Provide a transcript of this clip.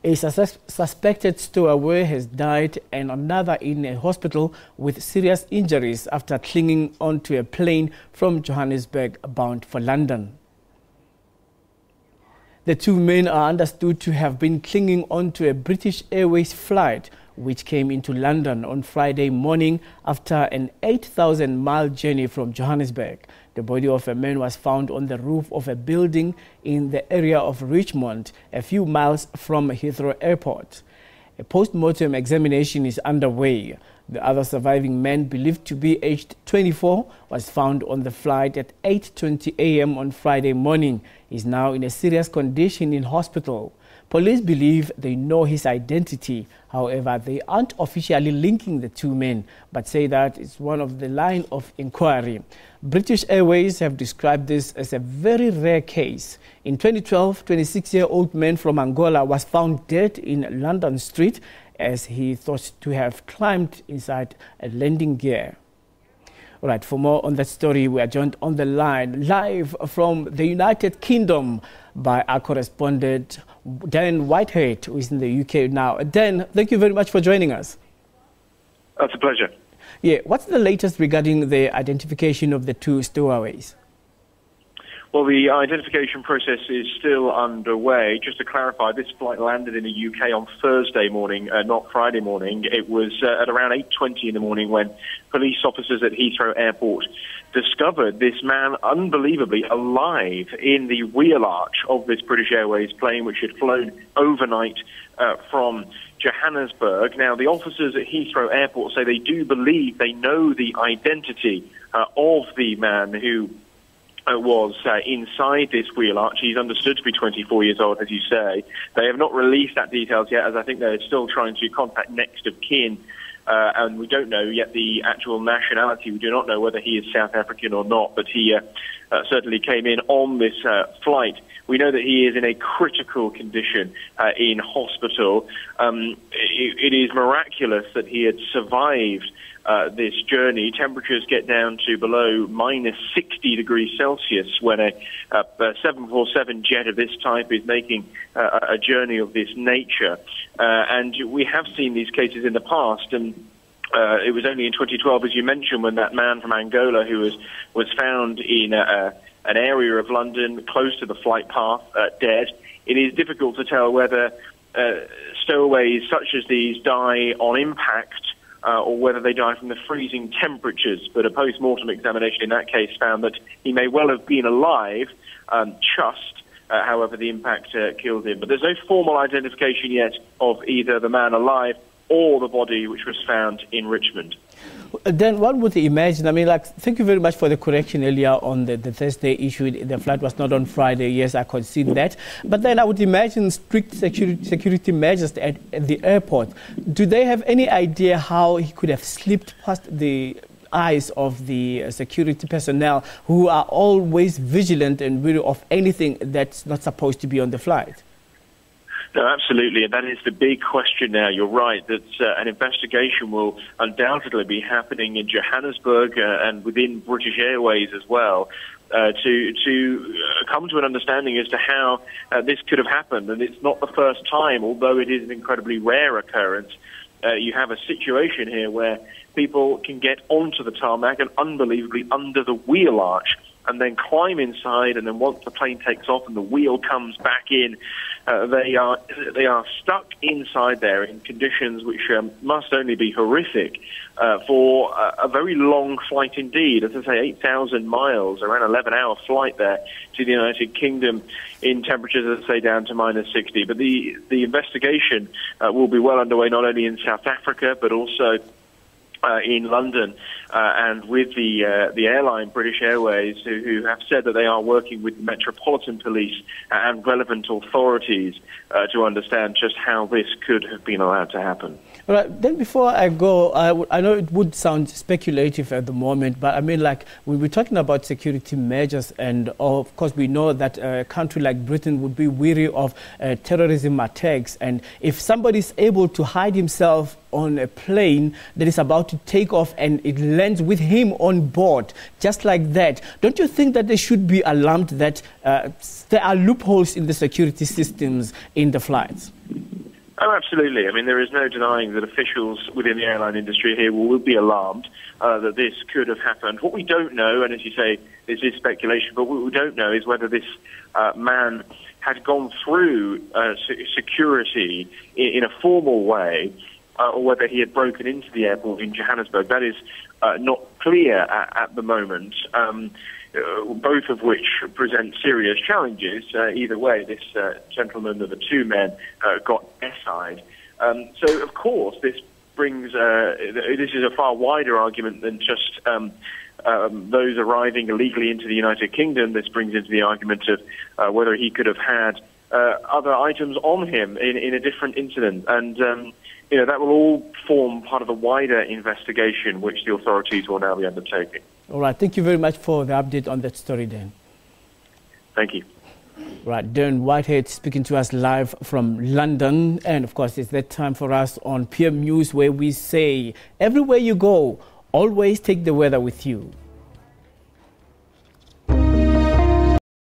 A suspected stowaway has died and another in a hospital with serious injuries after clinging onto a plane from Johannesburg bound for London. The two men are understood to have been clinging onto a British Airways flight which came into London on Friday morning after an 8,000-mile journey from Johannesburg. The body of a man was found on the roof of a building in the area of Richmond, a few miles from Heathrow Airport. A post-mortem examination is underway. The other surviving man, believed to be aged 24, was found on the flight at 8:20 a.m. on Friday morning. He is now in a serious condition in hospital. Police believe they know his identity. However, they aren't officially linking the two men, but say that it's one of the line of inquiry. British Airways have described this as a very rare case. In 2012, 26-year-old man from Angola was found dead in London Street as he thought to have climbed inside a landing gear. All right, for more on that story, we are joined on the line live from the United Kingdom by our correspondent, Dan Whitehead, who is in the UK now. Dan, thank you very much for joining us. That's a pleasure. Yeah, what's the latest regarding the identification of the two stowaways? Well, the identification process is still underway. Just to clarify, this flight landed in the UK on Thursday morning, not Friday morning. It was at around 8:20 in the morning when police officers at Heathrow Airport discovered this man unbelievably alive in the wheel arch of this British Airways plane, which had flown overnight from Johannesburg. Now, the officers at Heathrow Airport say they do believe they know the identity of the man who was inside this wheel arch. He's understood to be 24 years old, as you say. They have not released that details yet, as I think they're still trying to contact next of kin. And we don't know yet the actual nationality. We do not know whether he is South African or not, but he certainly came in on this flight. We know that he is in a critical condition in hospital. It is miraculous that he had survived this journey. Temperatures get down to below minus 60 degrees Celsius when a 747 jet of this type is making a journey of this nature. And we have seen these cases in the past, and it was only in 2012, as you mentioned, when that man from Angola who was found in an area of London close to the flight path dead. It is difficult to tell whether stowaways such as these die on impact or whether they die from the freezing temperatures. But a post-mortem examination in that case found that he may well have been alive, however the impact killed him. But there's no formal identification yet of either the man alive or the body which was found in Richmond. Then one would imagine, I mean, like, thank you very much for the correction earlier on the Thursday issue. The flight was not on Friday. Yes, I concede that. But then I would imagine strict security measures at the airport. Do they have any idea how he could have slipped past the eyes of the security personnel who are always vigilant and wary of anything that's not supposed to be on the flight? No, absolutely, and that is the big question now. You're right that an investigation will undoubtedly be happening in Johannesburg and within British Airways as well to come to an understanding as to how this could have happened. And it's not the first time, although it is an incredibly rare occurrence. You have a situation here where people can get onto the tarmac and unbelievably under the wheel arch and then climb inside, and then once the plane takes off and the wheel comes back in, they are stuck inside there in conditions which must only be horrific for a very long flight indeed. As I say, 8,000 miles, around 11-hour flight there to the United Kingdom in temperatures, as I say, down to minus 60. But the investigation will be well underway, not only in South Africa, but also in London, and with the airline British Airways, who have said that they are working with the Metropolitan Police and relevant authorities to understand just how this could have been allowed to happen. All right, then before I go, I know it would sound speculative at the moment, but I mean, like, when we're talking about security measures, and of course we know that a country like Britain would be wary of terrorism attacks, and if somebody is able to hide himself on a plane that is about to take off and it lands with him on board, just like that, don't you think that they should be alarmed that there are loopholes in the security systems in the flights? Oh, absolutely. I mean, there is no denying that officials within the airline industry here will be alarmed that this could have happened. What we don't know, and as you say, this is speculation, but what we don't know is whether this man had gone through security in a formal way or whether he had broken into the airport in Johannesburg. That is not clear at the moment. Both of which present serious challenges. Either way, this gentleman or the two men got airside. So, of course, this brings this is a far wider argument than just those arriving illegally into the United Kingdom. This brings into the argument of whether he could have had other items on him in a different incident. And that will all form part of a wider investigation which the authorities will now be undertaking. All right. Thank you very much for the update on that story, Dan. Thank you. Right. Dan Whitehead speaking to us live from London. And, of course, it's that time for us on PM News where we say, everywhere you go, always take the weather with you.